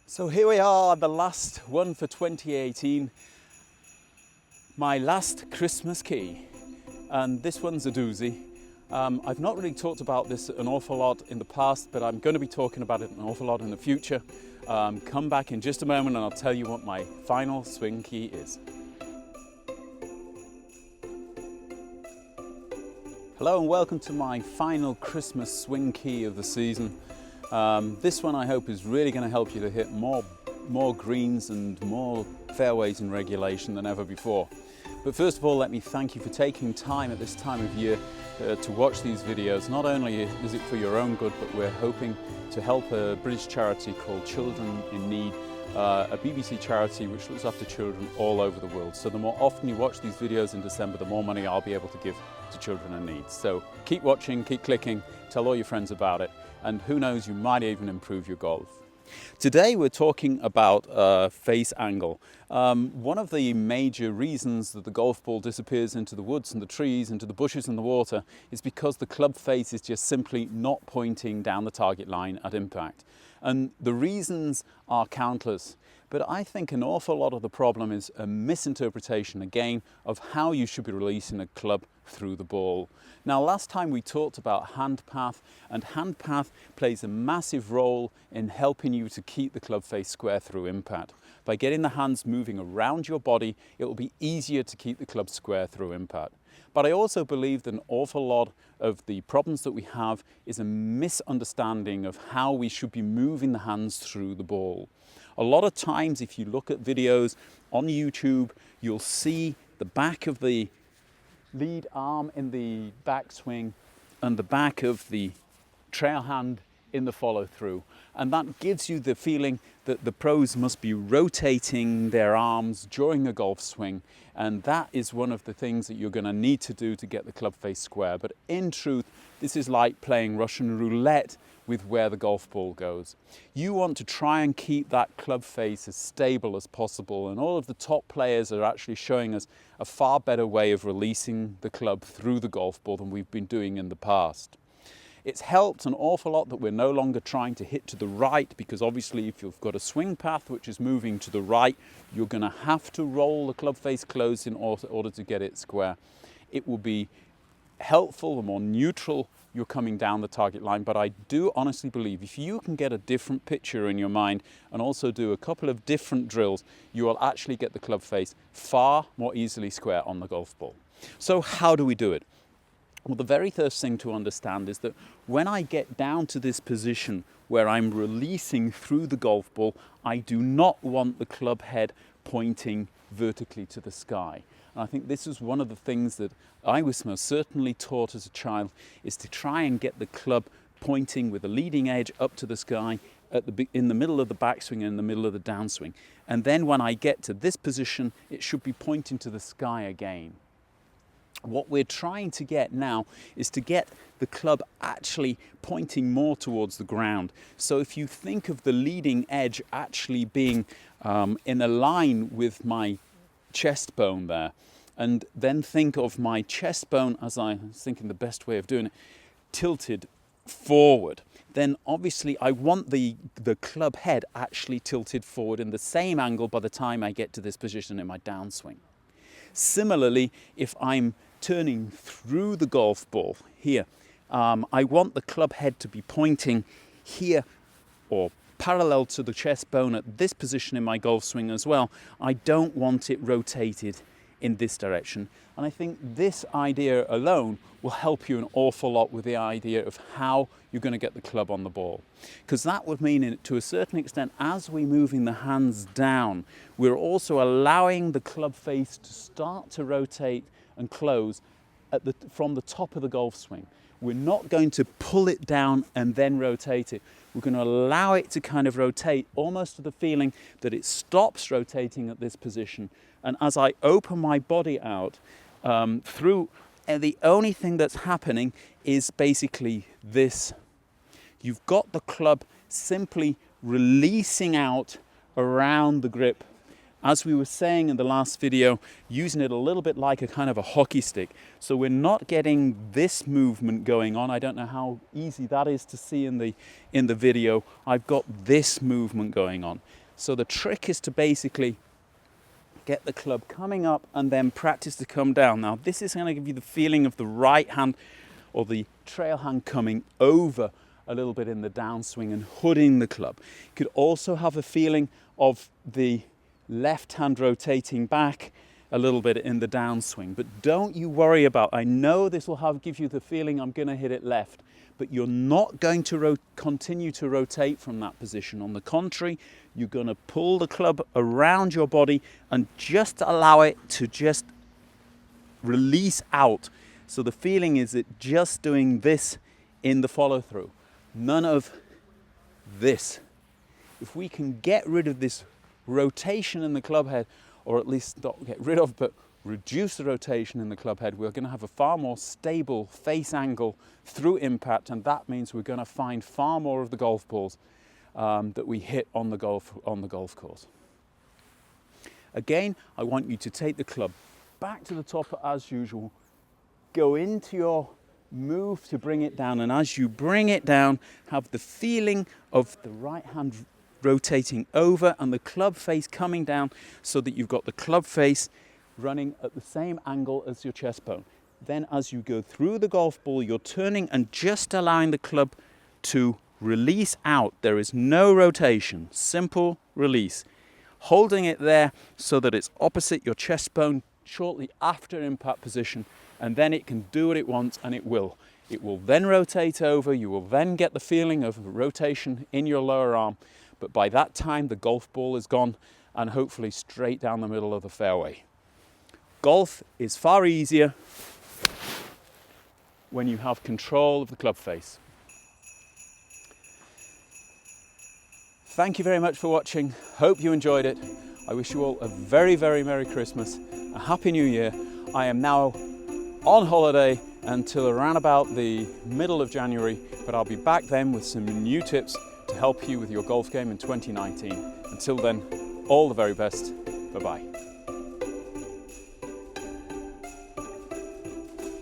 So here we are, the last one for 2018, my last Christmas key, and this one's a doozy. I've not really talked about this an awful lot in the past, but I'm going to be talking about it an awful lot in the future. Come back in just a moment and I'll tell you what my final swing key is. Hello and welcome to my final Christmas swing key of the season. This one I hope is really going to help you to hit more greens and more fairways in regulation than ever before. But first of all, let me thank you for taking time at this time of year to watch these videos. Not only is it for your own good, but we're hoping to help a British charity called Children in Need, a BBC charity which looks after children all over the world. So the more often you watch these videos in December, the more money I'll be able to give to children in need. So keep watching, keep clicking, tell all your friends about it, and who knows, you might even improve your golf. Today we're talking about face angle. One of the major reasons that the golf ball disappears into the woods and the trees, into the bushes and the water, is because the club face is just simply not pointing down the target line at impact. And the reasons are countless, but I think an awful lot of the problem is a misinterpretation, again, of how you should be releasing a club through the ball. Now, last time we talked about hand path, and hand path plays a massive role in helping you to keep the club face square through impact. By getting the hands moving around your body, it will be easier to keep the club square through impact. But I also believe that an awful lot of the problems that we have is a misunderstanding of how we should be moving the hands through the ball. A lot of times, if you look at videos on YouTube, you'll see the back of the lead arm in the backswing and the back of the trail hand in the follow through, and that gives you the feeling that the pros must be rotating their arms during a golf swing, and that is one of the things that you're going to need to do to get the club face square. But in truth, this is like playing Russian roulette with where the golf ball goes. You want to try and keep that club face as stable as possible, and all of the top players are actually showing us a far better way of releasing the club through the golf ball than we've been doing in the past. It's helped an awful lot that we're no longer trying to hit to the right, because obviously if you've got a swing path which is moving to the right, you're going to have to roll the club face close in order to get it square. It will be helpful the more neutral you're coming down the target line, but I do honestly believe if you can get a different picture in your mind and also do a couple of different drills, you will actually get the club face far more easily square on the golf ball. So how do we do it? Well, the very first thing to understand is that when I get down to this position where I'm releasing through the golf ball, I do not want the club head pointing vertically to the sky. And I think this is one of the things that I was most certainly taught as a child, is to try and get the club pointing with the leading edge up to the sky in the middle of the backswing and in the middle of the downswing. And then when I get to this position, it should be pointing to the sky again. What we're trying to get now is to get the club actually pointing more towards the ground. So if you think of the leading edge actually being in a line with my chest bone there, and then think of my chest bone, as I was thinking the best way of doing it, tilted forward, then obviously I want the club head actually tilted forward in the same angle by the time I get to this position in my downswing. Similarly, if I'm turning through the golf ball here, I want the club head to be pointing here or parallel to the chest bone at this position in my golf swing as well. I don't want it rotated in this direction. And I think this idea alone will help you an awful lot with the idea of how you're going to get the club on the ball. Because that would mean, to a certain extent, as we're moving the hands down, we're also allowing the club face to start to rotate and close from the top of the golf swing. We're not going to pull it down and then rotate it. We're going to allow it to kind of rotate, almost to the feeling that it stops rotating at this position. And as I open my body out through, and the only thing that's happening is basically this. You've got the club simply releasing out around the grip, as we were saying in the last video, using it a little bit like a kind of a hockey stick. So we're not getting this movement going on. I don't know how easy that is to see in the video. I've got this movement going on. So the trick is to basically get the club coming up and then practice to come down. Now this is going to give you the feeling of the right hand or the trail hand coming over a little bit in the downswing and hooding the club. You could also have a feeling of the left hand rotating back a little bit in the downswing, but don't you worry about, I know this will give you the feeling I'm going to hit it left, but you're not going to continue to rotate from that position. On the contrary, you're going to pull the club around your body and just allow it to just release out. So the feeling is it just doing this in the follow through, none of this. If we can get rid of this rotation in the club head, or at least not get rid of, but reduce the rotation in the club head, we're going to have a far more stable face angle through impact, and that means we're going to find far more of the golf balls that we hit on the golf course. Again, I want you to take the club back to the top as usual, go into your move to bring it down, and as you bring it down, have the feeling of the right hand rotating over and the club face coming down, so that you've got the club face running at the same angle as your chest bone. Then as you go through the golf ball, you're turning and just allowing the club to release out. There is no rotation, simple release. Holding it there so that it's opposite your chest bone shortly after impact position, and then it can do what it wants, and it will. It will then rotate over, you will then get the feeling of rotation in your lower arm, but by that time the golf ball is gone and hopefully straight down the middle of the fairway. Golf is far easier when you have control of the club face. Thank you very much for watching. Hope you enjoyed it. I wish you all a very, very Merry Christmas, a Happy New Year. I am now on holiday until around about the middle of January, but I'll be back then with some new tips to help you with your golf game in 2019. Until then, all the very best. Bye-bye.